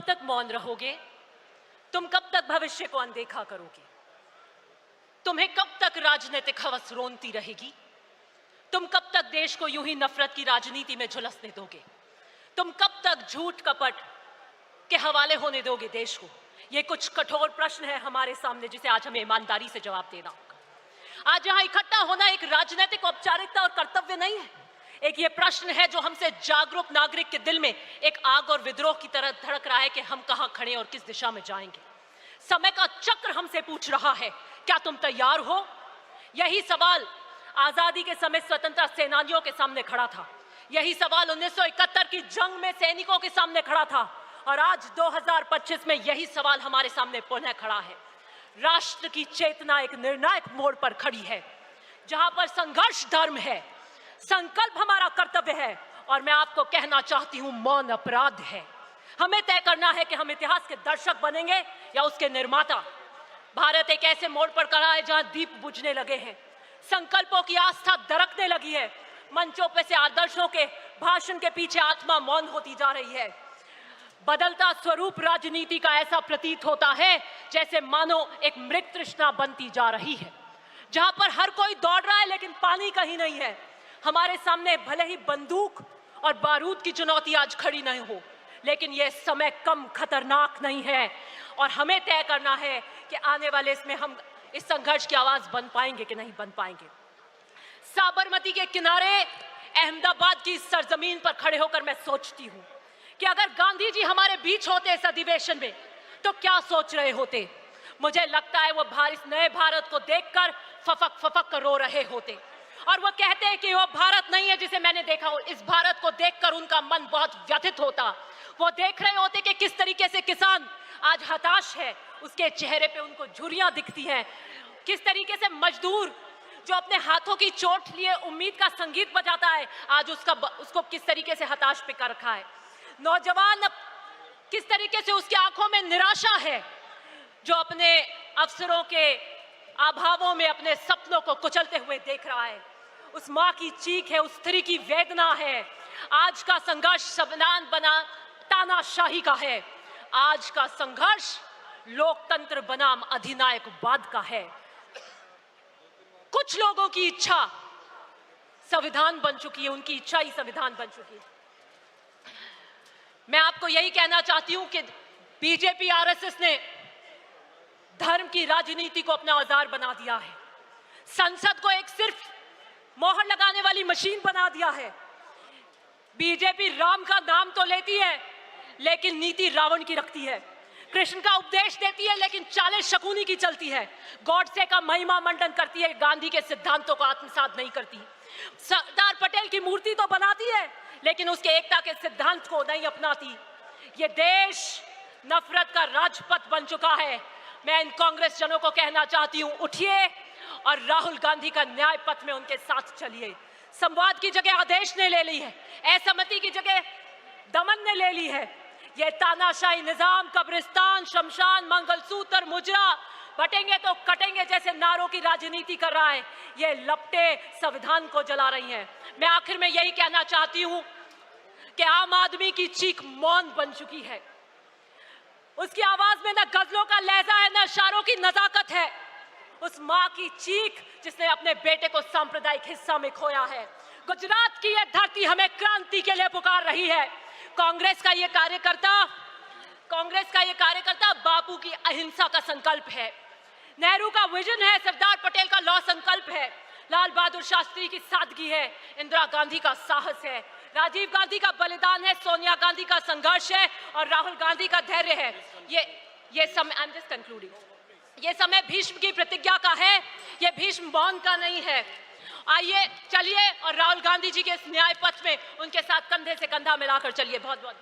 कब तक मौन रहोगे? तुम कब तक भविष्य को अनदेखा करोगे? तुम्हें कब तक राजनीतिक हवस रोनती रहेगी? तुम कब तक देश को यूं ही नफरत की राजनीति में झुलसने दोगे? तुम कब तक झूठ कपट के हवाले होने दोगे देश को? ये कुछ कठोर प्रश्न है हमारे सामने, जिसे आज हमें ईमानदारी से जवाब देना होगा। आज यहां इकट्ठा होना एक राजनीतिक औपचारिकता और कर्तव्य नहीं है। एक ये प्रश्न है जो हमसे जागरूक नागरिक के दिल में एक आग और विद्रोह की तरह धड़क रहा है कि हम कहां खड़े और किस दिशा में जाएंगे। समय का चक्र हमसे पूछ रहा है, क्या तुम तैयार हो? यही सवाल आजादी के समय स्वतंत्रता सेनानियों के सामने खड़ा था। यही सवाल 1971 की जंग में सैनिकों के सामने खड़ा था, और आज 2025 में यही सवाल हमारे सामने पुनः खड़ा है। राष्ट्र की चेतना एक निर्णायक मोड़ पर खड़ी है, जहां पर संघर्ष धर्म है, संकल्प हमारा कर्तव्य है, और मैं आपको कहना चाहती हूं, मौन अपराध है। हमें तय करना है कि हम इतिहास के दर्शक बनेंगे या उसके निर्माता। भारत एक ऐसे मोड़ पर खड़ा है जहां दीप बुझने लगे हैं, संकल्पों की आस्था दरकने लगी है, मंचों पे से आदर्शों के भाषण के पीछे आत्मा मौन होती जा रही है। बदलता स्वरूप राजनीति का ऐसा प्रतीत होता है जैसे मानो एक मृग तृष्णा बनती जा रही है, जहां पर हर कोई दौड़ रहा है लेकिन पानी कहीं नहीं है। हमारे सामने भले ही बंदूक और बारूद की चुनौती आज खड़ी नहीं हो, लेकिन यह समय कम खतरनाक नहीं है, और हमें तय करना है कि आने वाले इसमें हम इस संघर्ष की आवाज बन पाएंगे कि नहीं बन पाएंगे। साबरमती के किनारे अहमदाबाद की सरजमीन पर खड़े होकर मैं सोचती हूं कि अगर गांधी जी हमारे बीच होते इस अधिवेशन में तो क्या सोच रहे होते। मुझे लगता है वो इस नए भारत को देखकर फफक फफक कर रो रहे होते, और वो कहते हैं कि वो भारत नहीं है जिसे मैंने देखा हो। इस भारत को देखकर उनका मन बहुत व्यथित होता। वो देख रहे होते कि किस तरीके से किसान आज हताश है, उसके चेहरे पे उनको झुर्रियां दिखती हैं। किस तरीके से मजदूर जो अपने हाथों की चोट लिए उम्मीद का संगीत बजाता है, आज उसको किस तरीके से हताश पे कर रखा है। नौजवान किस तरीके से उसकी आंखों में निराशा है, जो अपने अवसरों के अभावों में अपने सपनों को कुचलते हुए देख रहा है। उस माँ की चीख है, उस स्त्री की वेदना है। आज का संघर्ष संविधान बना तानाशाही का है। आज का संघर्ष लोकतंत्र बनाम अधिनायकवाद का है। कुछ लोगों की इच्छा संविधान बन चुकी है, उनकी इच्छा ही संविधान बन चुकी है। मैं आपको यही कहना चाहती हूं कि बीजेपी आरएसएस ने धर्म की राजनीति को अपना औजार बना दिया है। संसद को एक सिर्फ मोहर लगाने वाली मशीन बना दिया है। बीजेपी राम का नाम तो लेती है लेकिन नीति रावण की रखती है। कृष्ण का उपदेश देती है लेकिन चालें शकुनी की चलती है। गॉडसे का महिमा मंडन करती है, गांधी के सिद्धांतों को आत्मसात नहीं करती। सरदार पटेल की मूर्ति तो बनाती है लेकिन उसके एकता के सिद्धांत को नहीं अपनाती। ये देश नफरत का राजपथ बन चुका है। मैं इन कांग्रेस जनों को कहना चाहती हूं, उठिए और राहुल गांधी का न्याय पथ में उनके साथ चलिए। संवाद की जगह आदेश ने ले ली है, असहमति की जगह दमन ने ले ली है। ये तानाशाही निजाम कब्रिस्तान, शमशान, मंगलसूत्र, मुजरा, बटेंगे तो कटेंगे जैसे नारों की राजनीति कर रहा है। ये लपटे संविधान को जला रही हैं। मैं आखिर में यही कहना चाहती हूं कि आम आदमी की चीख मौन बन चुकी है। उसकी आवाज में न गजलों का लहजा है, न इशारों की नजाकत है। उस माँ की चीख जिसने अपने बेटे को सांप्रदायिक हिस्सा में खोया है। गुजरात की यह धरती हमें क्रांति के लिए पुकार रही है। कांग्रेस का ये कार्यकर्ता बापू की अहिंसा का संकल्प है, नेहरू का विजन है, सरदार पटेल का लौह संकल्प है, लाल बहादुर शास्त्री की सादगी है, इंदिरा गांधी का साहस है, राजीव गांधी का बलिदान है, सोनिया गांधी का संघर्ष है, और राहुल गांधी का धैर्य है। ये समय, आई एम जस्ट कंक्लूडिंग, ये समय भीष्म की प्रतिज्ञा का है, ये भीष्म मौन का नहीं है। आइए चलिए और राहुल गांधी जी के इस न्याय पथ में उनके साथ कंधे से कंधा मिलाकर चलिए। बहुत बहुत